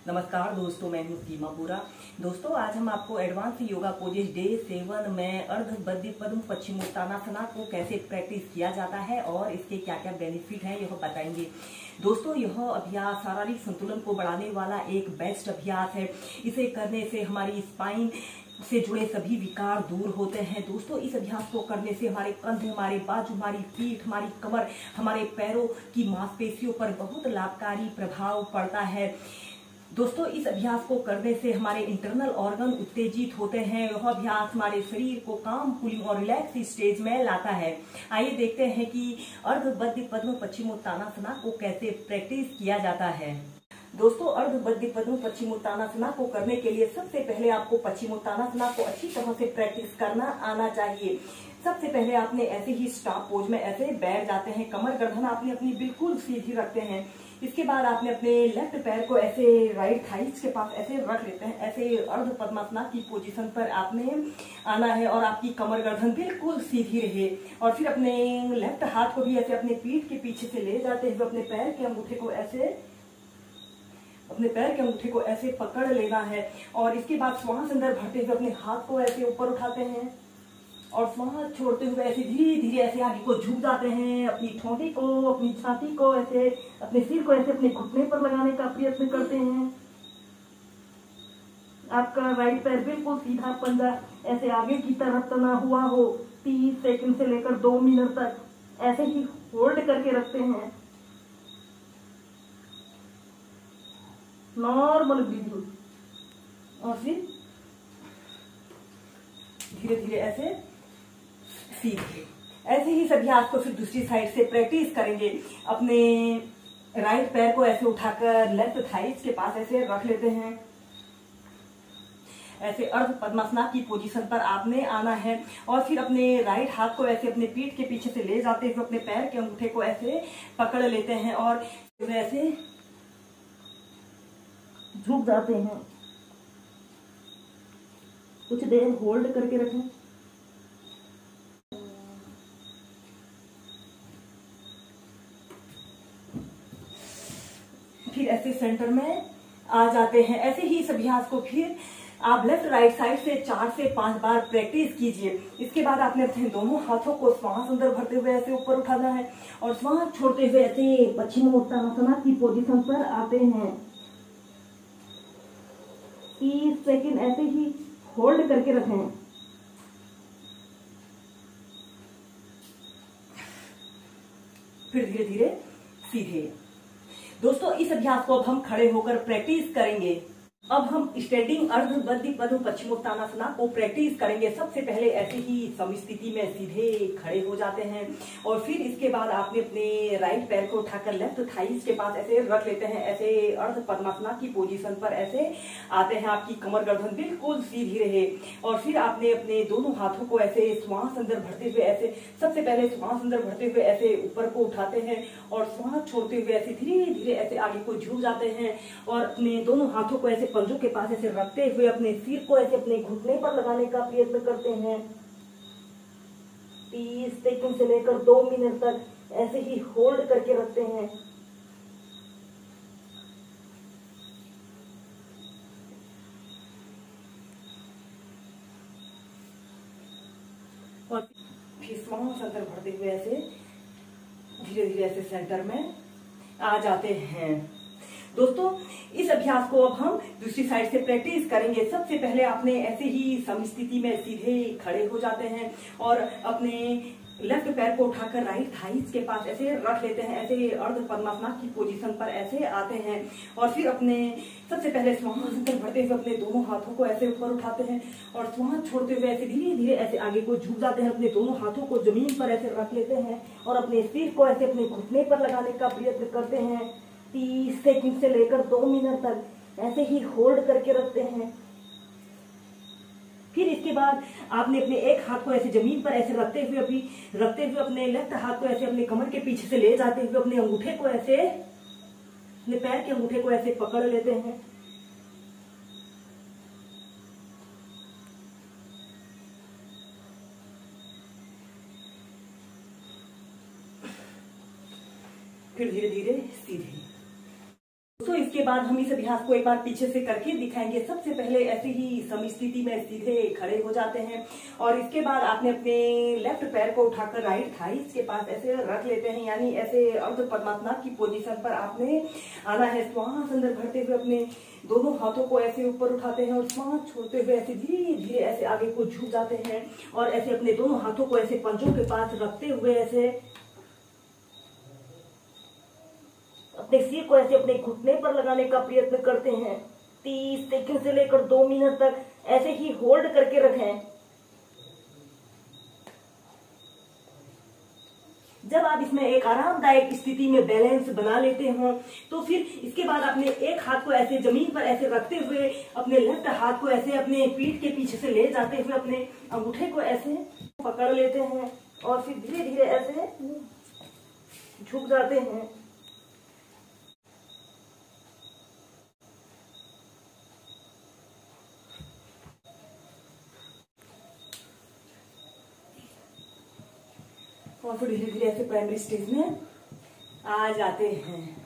नमस्कार दोस्तों, मैं हूँ सीमा पूरा। दोस्तों, आज हम आपको एडवांस योगा पोजेज डे 7 में अर्ध बद्ध पद्म पश्चिमोत्तानासना को कैसे प्रैक्टिस किया जाता है और इसके क्या क्या बेनिफिट हैं यह बताएंगे। दोस्तों, यह अभ्यास शारीरिक संतुलन को बढ़ाने वाला एक बेस्ट अभ्यास है। इसे करने से हमारी स्पाइन से जुड़े सभी विकार दूर होते हैं। दोस्तों, इस अभ्यास को करने से हमारे कंधे, हमारे बाजू, हमारी पीठ, हमारी कमर, हमारे पैरों की मांसपेशियों पर बहुत लाभकारी प्रभाव पड़ता है। दोस्तों, इस अभ्यास को करने से हमारे इंटरनल ऑर्गन उत्तेजित होते हैं। यह अभ्यास हमारे शरीर को काम, कूलिंग और रिलैक्स स्टेज में लाता है। आइए देखते हैं कि अर्ध बद्ध पद्म पश्चिमोत्तानासना को कैसे प्रैक्टिस किया जाता है। दोस्तों, अर्ध बद्ध पद्म पश्चिमोत्तानासना को करने के लिए सबसे पहले आपको पश्चिमोत्तानासना को अच्छी तरह से प्रैक्टिस करना आना चाहिए। सबसे पहले आपने ऐसे ही स्टाप पोज में ऐसे बैठ जाते हैं। कमर गर्दन आपने अपनी बिल्कुल सीधी रखते हैं। इसके बाद आपने अपने लेफ्ट पैर को ऐसे राइट थाइस के पास ऐसे रख लेते हैं। ऐसे अर्ध पद्मासना की पोजीशन पर आपने आना है और आपकी कमर गर्दन बिल्कुल सीधी रहे। और फिर अपने लेफ्ट हाथ को भी ऐसे अपने पीठ के पीछे से ले जाते हुए अपने पैर के अंगूठे को ऐसे पकड़ लेना है। और इसके बाद श्वास अंदर भरते हुए अपने हाथ को ऐसे ऊपर उठाते हैं और श्वास छोड़ते हुए ऐसे धीरे धीरे ऐसे आगे को झुक जाते हैं। अपनी ठोड़ी को, अपनी छाती को ऐसे, अपने सिर को ऐसे अपने घुटने पर लगाने का प्रयत्न करते हैं। आपका राइट पैर बिल्कुल सीधा, पंजा ऐसे आगे की तरफ तना हुआ हो। 30 सेकंड से लेकर 2 मिनट तक ऐसे ही होल्ड करके रखते हैं। नॉर्मल ब्रीदिंग और फिर धीरे धीरे ऐसे सीधे। ऐसे ही सभी आपको फिर दूसरी साइड से प्रैक्टिस करेंगे। अपने राइट पैर को ऐसे उठाकर लेफ्ट थाइस के पास ऐसे रख लेते हैं। ऐसे अर्ध पद्मासना की पोजीशन पर आपने आना है और फिर अपने राइट हाथ को ऐसे अपने पीठ के पीछे से ले जाते हुए अपने पैर के अंगूठे को ऐसे पकड़ लेते हैं और ऐसे झुक जाते हैं। कुछ देर होल्ड करके रखें। फिर ऐसे सेंटर में आ जाते हैं। ऐसे ही इस अभ्यास को फिर आप लेफ्ट राइट साइड से 4 से 5 बार प्रैक्टिस कीजिए। इसके बाद आपने अपने दोनों हाथों को श्वास अंदर भरते हुए ऐसे ऊपर उठाना है और श्वास छोड़ते हुए ऐसे पश्चिमोत्तानासना की पोजीशन पर आते हैं। 30 सेकंड ऐसे ही होल्ड करके रखें। फिर धीरे धीरे सीधे। दोस्तों, इस अभ्यास को अब हम खड़े होकर प्रैक्टिस करेंगे। अब हम स्टैंडिंग अर्ध बद्ध पद्म पश्चिमोत्तानासना को प्रैक्टिस करेंगे। सबसे पहले ऐसे ही समस्थिति में सीधे खड़े हो जाते हैं और फिर इसके बाद आपने अपने राइट पैर को उठाकर लेफ्ट थाइस के पास ऐसे रख लेते हैं। ऐसे अर्ध पद्मासना की पोजीशन पर ऐसे आते हैं। आपकी कमर गर्दन बिल्कुल सीधी रहे और फिर आपने अपने दोनों हाथों को ऐसे श्वास अंदर भरते हुए ऐसे, सबसे पहले श्वास अंदर भरते हुए ऐसे ऊपर को उठाते हैं और श्वास छोड़ते हुए ऐसे धीरे धीरे ऐसे आगे को झुक जाते हैं और अपने दोनों हाथों को ऐसे पंजों के पास ऐसे रखते हुए अपने सिर को ऐसे अपने घुटने पर लगाने का प्रयत्न करते हैं। 30 सेकंड से लेकर 2 मिनट तक ऐसे ही होल्ड करके रखते हैं। और फिर श्वास अंदर भरते हुए ऐसे धीरे धीरे ऐसे सेंटर में आ जाते हैं। दोस्तों, इस अभ्यास को अब हम दूसरी साइड से प्रैक्टिस करेंगे। सबसे पहले आपने ऐसे ही समस्थिति में सीधे खड़े हो जाते हैं और अपने लेफ्ट पैर को उठाकर राइट थाइस के पास ऐसे रख लेते हैं। ऐसे अर्ध पद्मासना की पोजीशन पर ऐसे आते हैं और फिर अपने सबसे पहले श्वास अंदर भरते हुए अपने दोनों हाथों को ऐसे ऊपर उठाते हैं और श्वास छोड़ते हुए ऐसे धीरे धीरे ऐसे आगे को झुक जाते हैं। अपने दोनों हाथों को जमीन पर ऐसे रख लेते हैं और अपने सिर को ऐसे अपने घुटने पर लगाने का प्रयत्न करते हैं। 30 सेकंड से लेकर 2 मिनट तक ऐसे ही होल्ड करके रखते हैं। फिर इसके बाद आपने अपने एक हाथ को ऐसे जमीन पर ऐसे रखते हुए अपने लेफ्ट हाथ को ऐसे अपने कमर के पीछे से ले जाते हुए अपने अंगूठे को ऐसे, अपने पैर के अंगूठे को ऐसे पकड़ लेते हैं। फिर धीरे धीरे सीधे। दोस्तों, इसके बाद हम इस अभ्यास को एक बार पीछे से करके दिखाएंगे। सबसे पहले ऐसे ही समी-स्थिति में सीधे खड़े हो जाते हैं और इसके बाद आपने अपने लेफ्ट पैर को उठाकर राइट थाइस के पास ऐसे रख लेते हैं, यानी ऐसे अर्ध पद्मासनाथ की पोजीशन पर आपने आना है। श्वास अंदर भरते हुए अपने दोनों हाथों को ऐसे ऊपर उठाते हैं और श्वास छोड़ते हुए ऐसे धीरे धीरे ऐसे आगे को झुक जाते हैं और ऐसे अपने दोनों हाथों को ऐसे पंजों के पास रखते हुए ऐसे अपने सिर को ऐसे अपने घुटने पर लगाने का प्रयत्न करते हैं। 30 सेकंड से लेकर 2 मिनट तक ऐसे ही होल्ड करके रखें। जब आप इसमें एक आरामदायक स्थिति में बैलेंस बना लेते हो तो फिर इसके बाद अपने एक हाथ को ऐसे जमीन पर ऐसे रखते हुए अपने लेफ्ट हाथ को ऐसे अपने पीठ के पीछे से ले जाते हुए अपने अंगूठे को ऐसे पकड़ लेते हैं और फिर धीरे धीरे ऐसे झुक जाते हैं। और फिर धीरे धीरे ऐसे प्राइमरी स्टेज में आ जाते हैं।